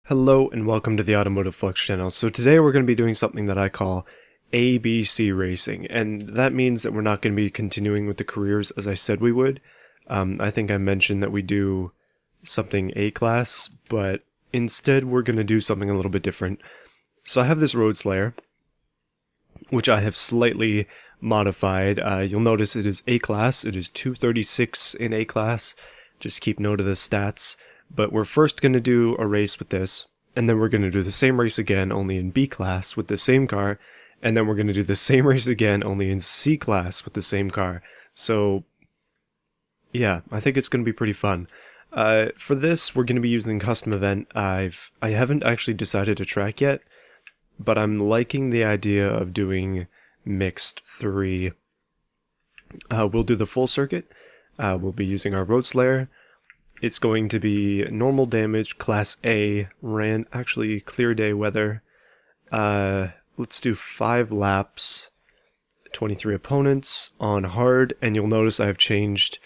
Hello and welcome to the Automotive Flux channel. So today we're going to be doing something that I call ABC racing, and that means that we're not going to be continuing with the careers as I said we would. I think I mentioned that we do something A-class, but instead we're going to do something a little bit different. So I have this Road Slayer, which I have slightly modified. You'll notice it is A-class. It is 236 in A-class. Just keep note of the stats. But we're first going to do a race with this, and then we're going to do the same race again, only in B-class with the same car, and then we're going to do the same race again, only in C-class with the same car. So, yeah, I think it's going to be pretty fun. For this, we're going to be using custom event. I haven't actually decided a track yet, but I'm liking the idea of doing mixed 3. We'll do the full circuit. We'll be using our Road Slayer. It's going to be normal damage, class A, actually clear day weather. Let's do 5 laps, 23 opponents on hard, and you'll notice I've changed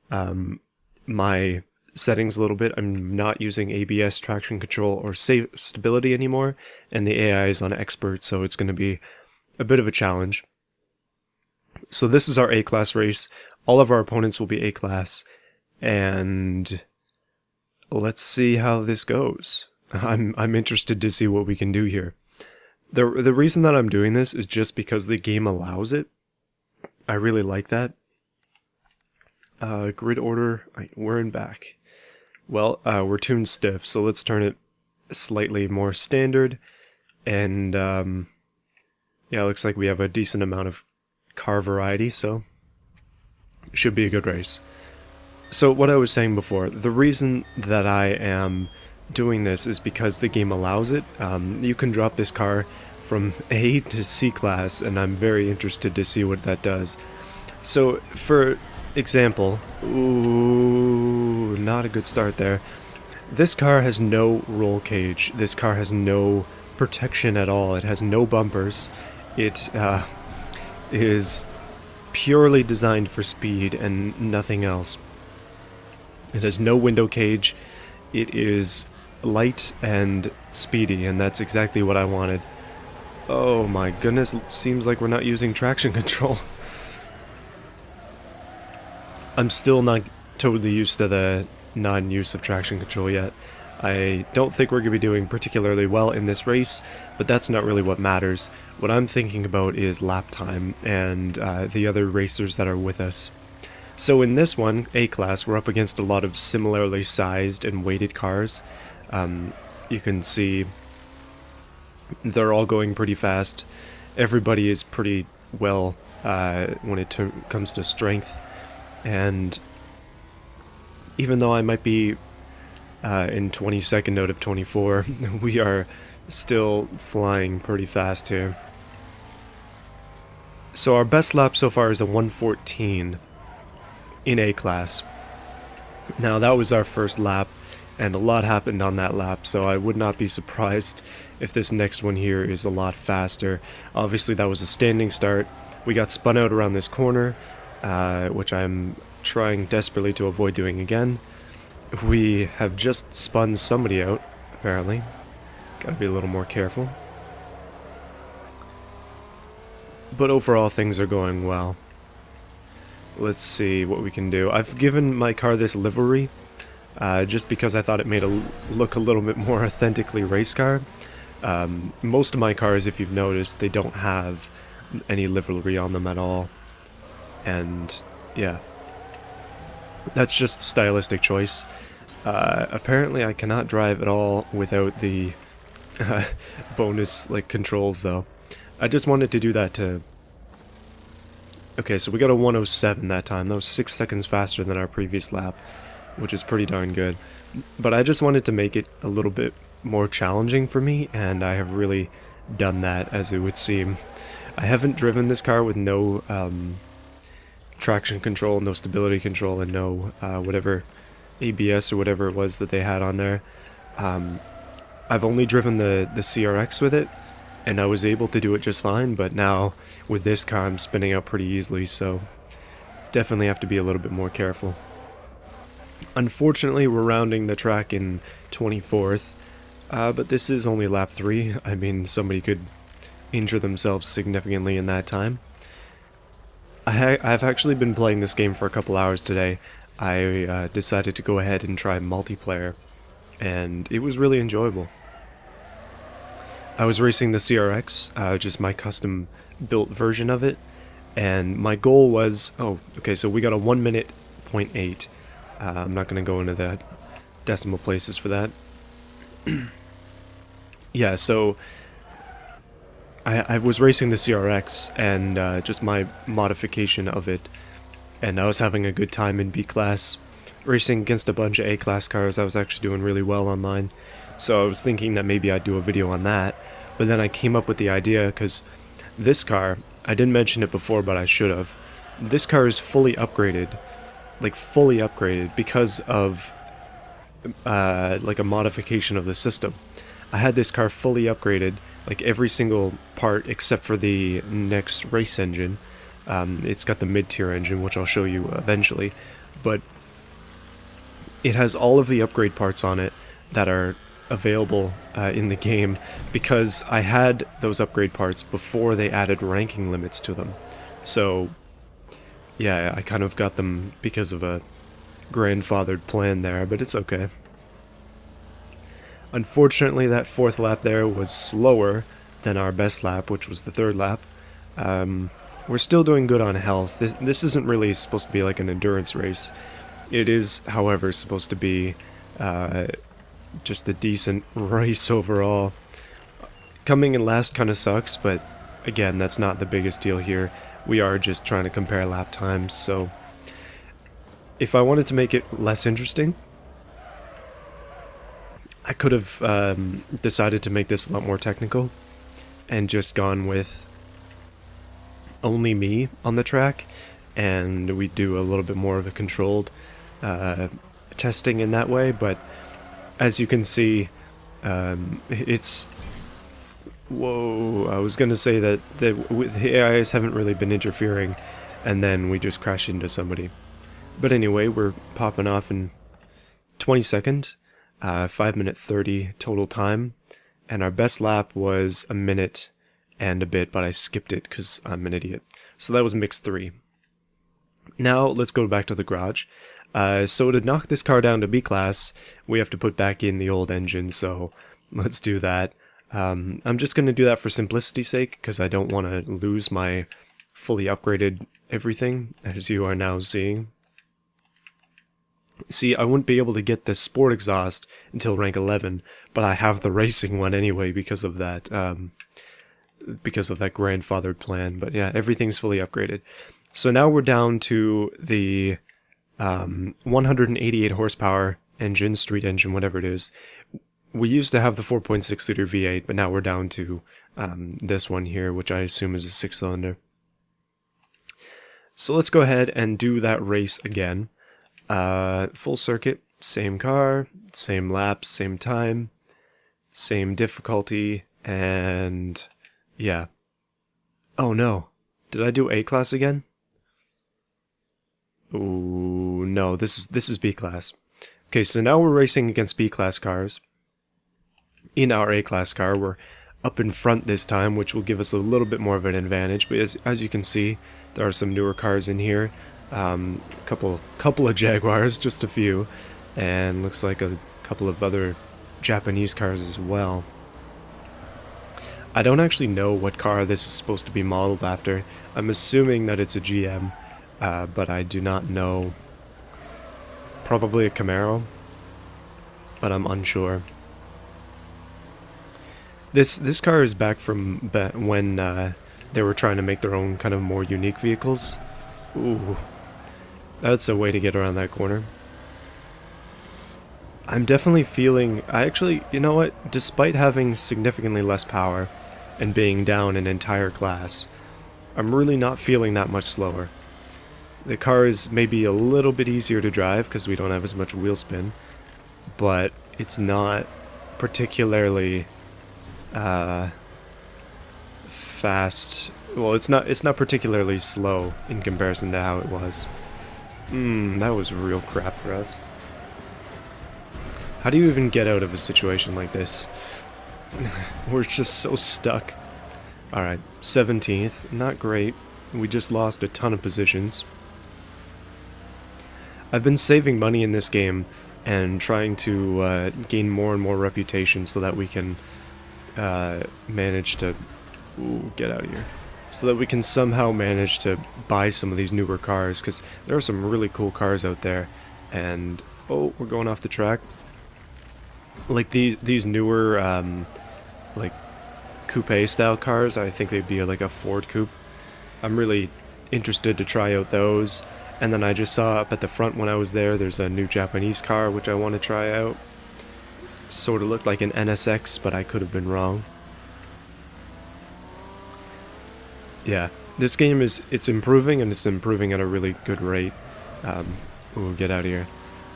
my settings a little bit. I'm not using ABS, traction control, or stability anymore, and the AI is on expert, so it's going to be a bit of a challenge. So this is our A-class race. All of our opponents will be A-class. And let's see how this goes. I'm interested to see what we can do here. The reason that I'm doing this is just because the game allows it. I really like that. Grid order, we're in back. Well, we're tuned stiff, so let's turn it slightly more standard. And yeah, it looks like we have a decent amount of car variety, so should be a good race. So what I was saying before, the reason that I am doing this is because the game allows it. You can drop this car from A to C class, and I'm very interested to see what that does. So, for example, ooh, not a good start there. This car has no roll cage. This car has no protection at all. It has no bumpers. It is purely designed for speed and nothing else. It has no window cage. It is light and speedy, and that's exactly what I wanted. Oh my goodness, seems like we're not using traction control. I'm still not totally used to the non-use of traction control yet. I don't think we're going to be doing particularly well in this race, but that's not really what matters. What I'm thinking about is lap time and the other racers that are with us. So in this one, A-class, we're up against a lot of similarly sized and weighted cars. You can see they're all going pretty fast. Everybody is pretty well when it comes to strength. And even though I might be in 22nd out of 24, we are still flying pretty fast here. So our best lap so far is a 1:14. In A-class. Now that was our first lap, and a lot happened on that lap, so I would not be surprised if this next one here is a lot faster. Obviously that was a standing start. We got spun out around this corner, which I'm trying desperately to avoid doing again. We have just spun somebody out, apparently. Gotta be a little more careful. But overall things are going well. Let's see what we can do. I've given my car this livery just because I thought it made it look a little bit more authentically race car. Most of my cars, if you've noticed, they don't have any livery on them at all. And yeah, that's just a stylistic choice. Apparently I cannot drive at all without the bonus controls though. I just wanted to do that to... Okay, so we got a 1:07 that time. That was 6 seconds faster than our previous lap, which is pretty darn good. But I just wanted to make it a little bit more challenging for me, and I have really done that, as it would seem. I haven't driven this car with no traction control, no stability control, and no whatever ABS or whatever it was that they had on there. I've only driven the CRX with it, and I was able to do it just fine, but now with this car I'm spinning out pretty easily, so definitely have to be a little bit more careful. Unfortunately, we're rounding the track in 24th, but this is only lap 3. I mean, somebody could injure themselves significantly in that time. I've actually been playing this game for a couple hours today. I decided to go ahead and try multiplayer, and it was really enjoyable. I was racing the CRX, just my custom built version of it, and my goal was, oh, okay, so we got a 1 minute 0.8. I'm not going to go into the decimal places for that. Yeah, so I was racing the CRX, and just my modification of it, and I was having a good time in B-Class. Racing against a bunch of A-Class cars, I was actually doing really well online. So I was thinking that maybe I'd do a video on that, but then I came up with the idea, because this car, I didn't mention it before, but I should have. This car is fully upgraded, like fully upgraded, because of like a modification of the system. I had this car fully upgraded, like every single part except for the next race engine. It's got the mid-tier engine, which I'll show you eventually, but it has all of the upgrade parts on it that are available in the game, because I had those upgrade parts before they added ranking limits to them. So yeah, I kind of got them because of a grandfathered plan there, but it's okay. Unfortunately, that 4th lap there was slower than our best lap, which was the 3rd lap. We're still doing good on health. This isn't really supposed to be like an endurance race. It is, however, supposed to be just a decent race overall. Coming in last kind of sucks, but again, that's not the biggest deal here. We are just trying to compare lap times, so if I wanted to make it less interesting, I could have decided to make this a lot more technical and just gone with only me on the track, and we do a little bit more of a controlled testing in that way. But as you can see, it's... Whoa, I was going to say that the AIs haven't really been interfering, and then we just crash into somebody. But anyway, we're popping off in 22nd, 5 minute 30 total time, and our best lap was a minute and a bit, but I skipped it because I'm an idiot. So that was mix 3. Now let's go back to the garage. So to knock this car down to B-Class, we have to put back in the old engine, so let's do that. I'm just going to do that for simplicity's sake, because I don't want to lose my fully upgraded everything, as you are now seeing. See, I wouldn't be able to get the sport exhaust until rank 11, but I have the racing one anyway because of that grandfathered plan. But yeah, everything's fully upgraded. So now we're down to the 188 horsepower engine, street engine, whatever it is. We used to have the 4.6 liter V8, but now we're down to this one here, which I assume is a 6-cylinder. So let's go ahead and do that race again. Full circuit, same car, same laps, same time, same difficulty, and yeah. Oh no, did I do A-Class again? Ooh, no, this is B-Class. Okay, so now we're racing against B-Class cars. In our A-Class car, we're up in front this time, which will give us a little bit more of an advantage, but as you can see, there are some newer cars in here. Couple of Jaguars, just a few, and looks like a couple of other Japanese cars as well. I don't actually know what car this is supposed to be modeled after. I'm assuming that it's a GM, but I do not know. Probably a Camaro, but I'm unsure. This car is back from when they were trying to make their own kind of more unique vehicles. Ooh. That's a way to get around that corner. I'm definitely feeling... you know what? Despite having significantly less power and being down an entire class, I'm really not feeling that much slower. The car is maybe a little bit easier to drive because we don't have as much wheel spin, but it's not particularly fast. Well, it's not particularly slow in comparison to how it was. That was real crap for us. How do you even get out of a situation like this? We're just so stuck. Alright, 17th. Not great. We just lost a ton of positions. I've been saving money in this game and trying to gain more and more reputation so that we can manage to... Ooh, get out of here. So that we can somehow manage to buy some of these newer cars, because there are some really cool cars out there. And... oh, we're going off the track. Like these newer, like, coupe-style cars, I think they'd be like a Ford coupe. I'm really interested to try out those. And then I just saw up at the front when I was there, there's a new Japanese car which I want to try out. Sort of looked like an NSX, but I could have been wrong. Yeah, this game it's improving, and it's improving at a really good rate. We'll get out of here.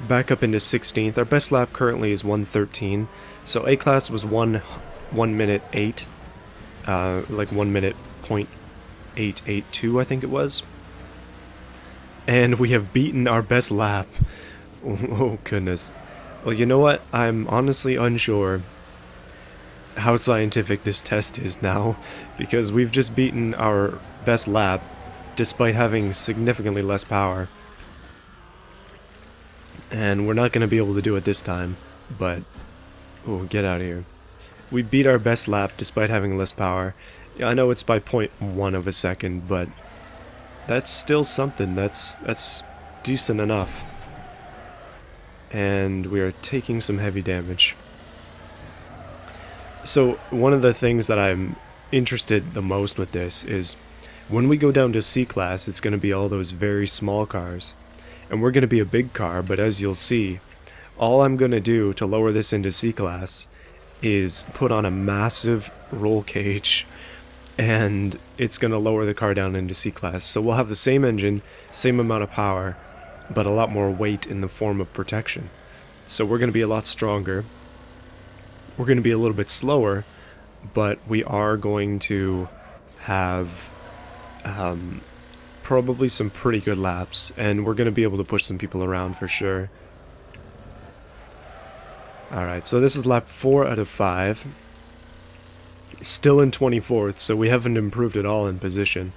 Back up into 16th. Our best lap currently is 1:13. So A-Class was 1 minute 8. Like 1 minute .882, I think it was. And we have beaten our best lap. Oh, goodness. Well, you know what? I'm honestly unsure how scientific this test is now, because we've just beaten our best lap despite having significantly less power. And we're not going to be able to do it this time, but... oh, get out of here. We beat our best lap despite having less power. Yeah, I know it's by 0.1 of a second, but that's still something. That's decent enough. And we are taking some heavy damage. So, one of the things that I'm interested the most with this is when we go down to C-Class, it's going to be all those very small cars. And we're going to be a big car, but as you'll see, all I'm going to do to lower this into C-Class is put on a massive roll cage, and it's going to lower the car down into C-Class. So we'll have the same engine, same amount of power, but a lot more weight in the form of protection. So we're going to be a lot stronger. We're going to be a little bit slower, but we are going to have probably some pretty good laps, and we're going to be able to push some people around for sure. Alright, so this is lap 4 out of 5. Still in 24th, so we haven't improved at all in position.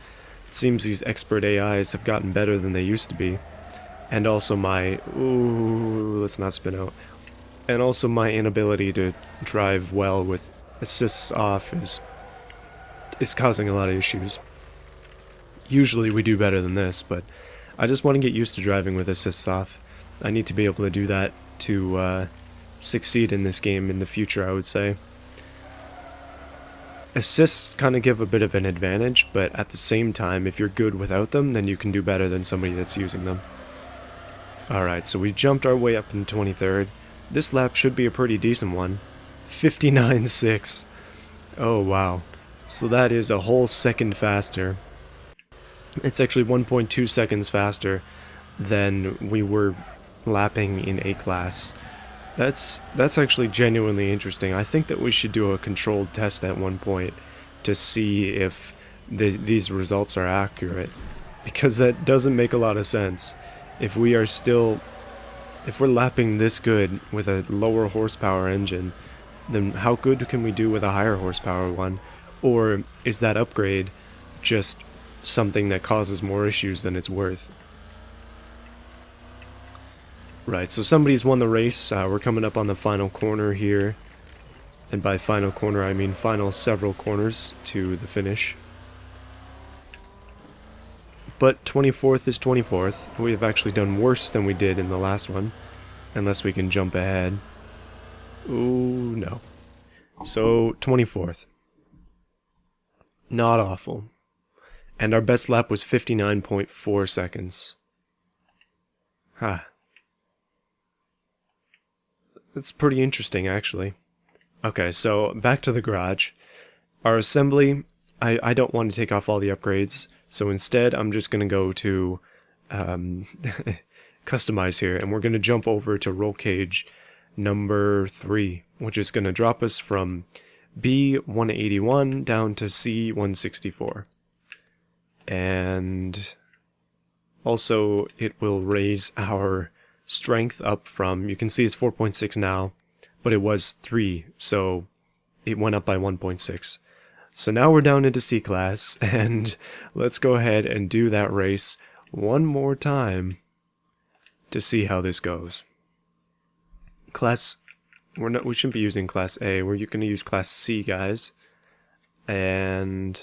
It seems these expert AIs have gotten better than they used to be. And also my... ooh, let's not spin out. And also my inability to drive well with assists off is causing a lot of issues. Usually we do better than this, but I just want to get used to driving with assists off. I need to be able to do that to succeed in this game in the future, I would say. Assists kind of give a bit of an advantage, but at the same time, if you're good without them, then you can do better than somebody that's using them. Alright, so we jumped our way up in 23rd. This lap should be a pretty decent one. 59.6. Oh, wow. So that is a whole second faster. It's actually 1.2 seconds faster than we were lapping in A-Class. That's actually genuinely interesting. I think that we should do a controlled test at one point to see if these results are accurate, because that doesn't make a lot of sense. If we're lapping this good with a lower horsepower engine, then how good can we do with a higher horsepower one? Or is that upgrade just something that causes more issues than it's worth? Right, so somebody's won the race. We're coming up on the final corner here. And by final corner, I mean final several corners to the finish. But 24th is 24th. We have actually done worse than we did in the last one. Unless we can jump ahead. Ooh, no. So, 24th. Not awful. And our best lap was 59.4 seconds. Ha. That's pretty interesting, actually. Okay, so back to the garage. Our assembly, I don't want to take off all the upgrades, so instead I'm just going to go to customize here, and we're going to jump over to roll cage number 3, which is going to drop us from B181 down to C164. And also it will raise our strength up from, you can see it's 4.6 now, but it was 3, so it went up by 1.6. So now we're down into C class, and let's go ahead and do that race one more time to see how this goes. We shouldn't be using Class A, we're going to use Class C, guys. And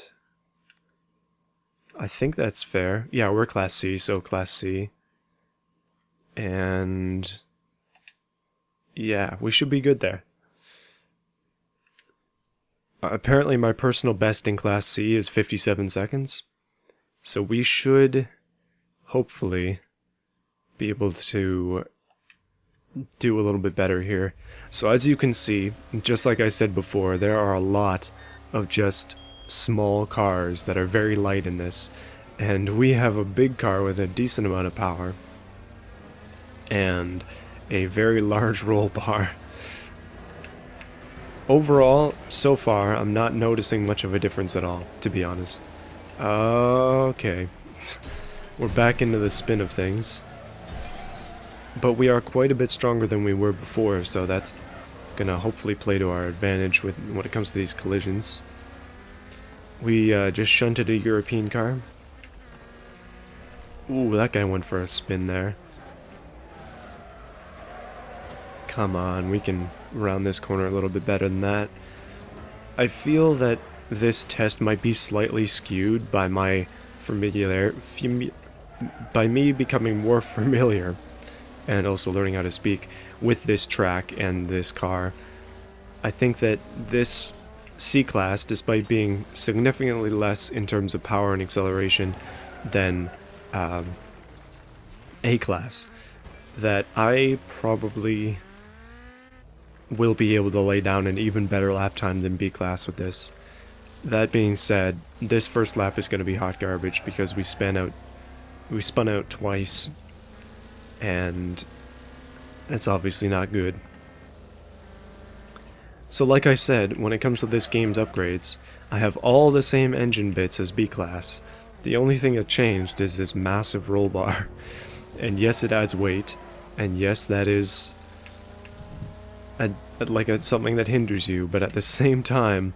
I think that's fair. Yeah, we're Class C, so Class C. And yeah, we should be good there. Apparently my personal best in Class C is 57 seconds. So we should hopefully be able to do a little bit better here. So as you can see, just like I said before, there are a lot of just small cars that are very light in this. And we have a big car with a decent amount of power. And a very large roll bar. Overall, so far, I'm not noticing much of a difference at all, to be honest. Okay. We're back into the spin of things. But we are quite a bit stronger than we were before, so that's gonna hopefully play to our advantage when it comes to these collisions. We just shunted a European car. Ooh, that guy went for a spin there. Come on, we can round this corner a little bit better than that. I feel that this test might be slightly skewed by my by me becoming more familiar and also learning how to speak with this track and this car. I think that this C-Class, despite being significantly less in terms of power and acceleration than A-Class, that I probably will be able to lay down an even better lap time than B-Class with this. That being said, this first lap is going to be hot garbage because we spun out twice, and that's obviously not good. So like I said, when it comes to this game's upgrades, I have all the same engine bits as B-Class. The only thing that changed is this massive roll bar. And yes, it adds weight, and yes, that is something that hinders you, but at the same time,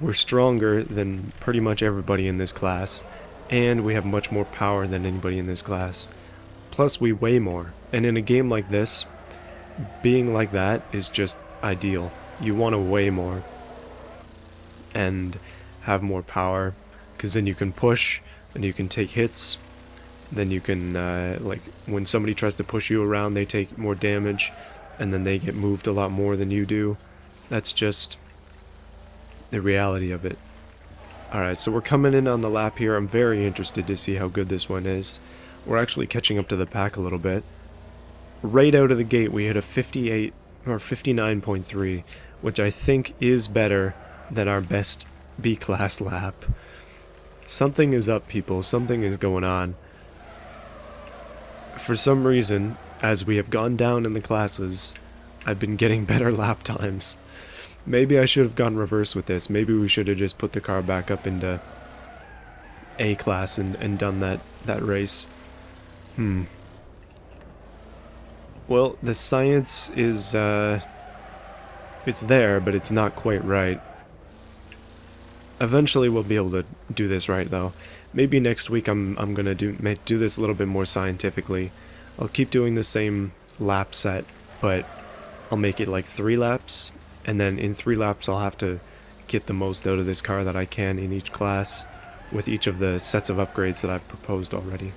we're stronger than pretty much everybody in this class, and we have much more power than anybody in this class. Plus, we weigh more, and in a game like this, being like that is just ideal. You want to weigh more and have more power, because then you can push, and you can take hits, then you can, like, when somebody tries to push you around, they take more damage, and then they get moved a lot more than you do. That's just the reality of it. Alright, so we're coming in on the lap here. I'm very interested to see how good this one is. We're actually catching up to the pack a little bit. Right out of the gate, we hit a 58 or 59.3, which I think is better than our best B-Class lap. Something is up, people. Something is going on. For some reason, as we have gone down in the classes, I've been getting better lap times. Maybe I should have gone reverse with this. Maybe we should have just put the car back up into A-Class and done that race. Well, the science is, it's there, but it's not quite right. Eventually we'll be able to do this right, though. Maybe next week I'm gonna do this a little bit more scientifically. I'll keep doing the same lap set, but I'll make it like 3 laps, and then in 3 laps I'll have to get the most out of this car that I can in each class, with each of the sets of upgrades that I've proposed already.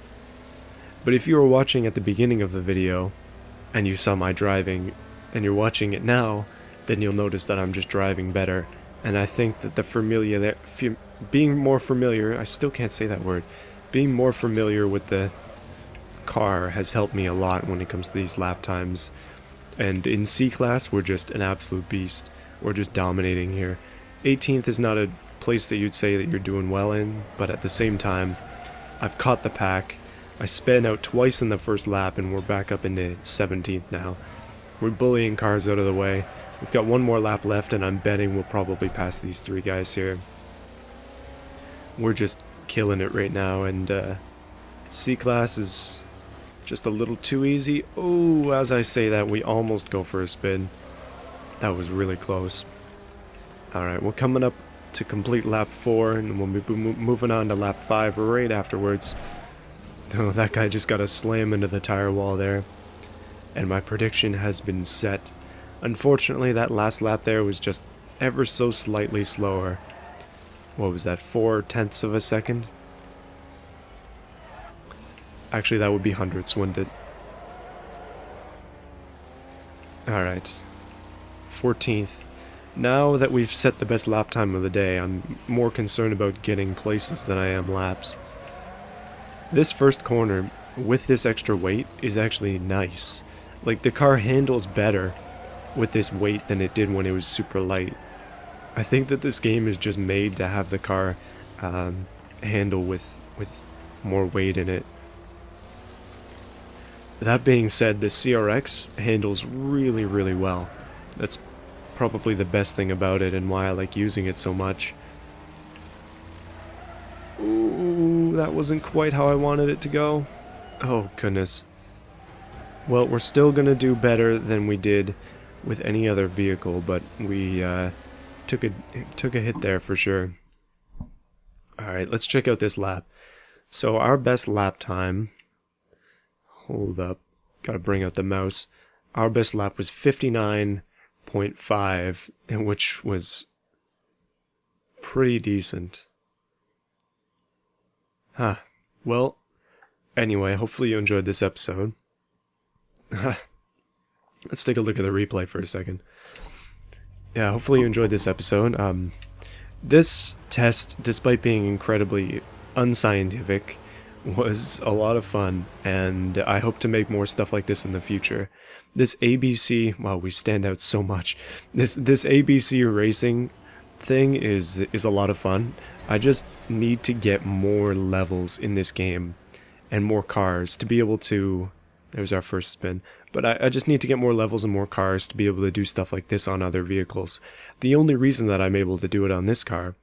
But if you were watching at the beginning of the video, and you saw my driving, and you're watching it now, then you'll notice that I'm just driving better, and I think that the being more familiar, I still can't say that word, being more familiar with the car has helped me a lot when it comes to these lap times. And in C-Class, we're just an absolute beast. We're just dominating here. 18th is not a place that you'd say that you're doing well in, but at the same time, I've caught the pack. I sped out twice in the first lap, and we're back up into 17th now. We're bullying cars out of the way. We've got one more lap left, and I'm betting we'll probably pass these 3 guys here. We're just killing it right now, and C-Class is Just a little too easy. Oh, as I say that, we almost go for a spin. That was really close. Alright, we're coming up to complete lap 4, and we'll be moving on to lap 5 right afterwards. Oh, that guy just got a slam into the tire wall there. And my prediction has been set. Unfortunately, that last lap there was just ever so slightly slower. What was that, 4/10 of a second? Actually, that would be hundredths, wouldn't it? Alright. 14th. Now that we've set the best lap time of the day, I'm more concerned about getting places than I am laps. This first corner, with this extra weight, is actually nice. Like, the car handles better with this weight than it did when it was super light. I think that this game is just made to have the car handle with more weight in it. That being said, the CRX handles really, really well. That's probably the best thing about it and why I like using it so much. Ooh, that wasn't quite how I wanted it to go. Oh, goodness. Well, we're still gonna do better than we did with any other vehicle, but we took a hit there for sure. Alright, let's check out this lap. So our best lap time... Hold up. Gotta bring out the mouse. Our best lap was 59.5, and which was pretty decent. Huh. Well, anyway, hopefully you enjoyed this episode. Let's take a look at the replay for a second. Yeah, hopefully you enjoyed this episode. This test, despite being incredibly unscientific, was a lot of fun, and I hope to make more stuff like this in the future. This ABC, wow, we stand out so much. This ABC racing thing is a lot of fun. I just need to get more levels in this game and more cars to be able to... There's our first spin. But I just need to get more levels and more cars to be able to do stuff like this on other vehicles. The only reason that I'm able to do it on this car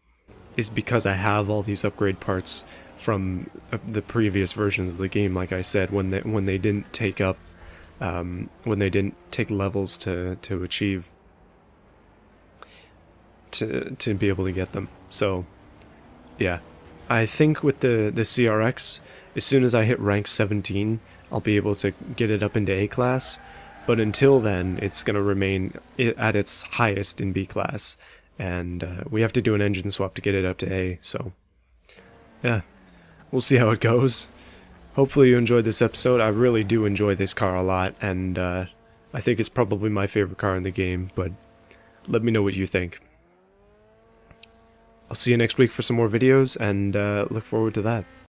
is because I have all these upgrade parts from the previous versions of the game, like I said, when they didn't take up, when they didn't take levels to achieve, to be able to get them. So, yeah. I think with the CRX, as soon as I hit rank 17, I'll be able to get it up into A class, but until then, it's going to remain at its highest in B class, and we have to do an engine swap to get it up to A, so, yeah. We'll see how it goes. Hopefully you enjoyed this episode. I really do enjoy this car a lot, and I think it's probably my favorite car in the game, but let me know what you think. I'll see you next week for some more videos, and look forward to that.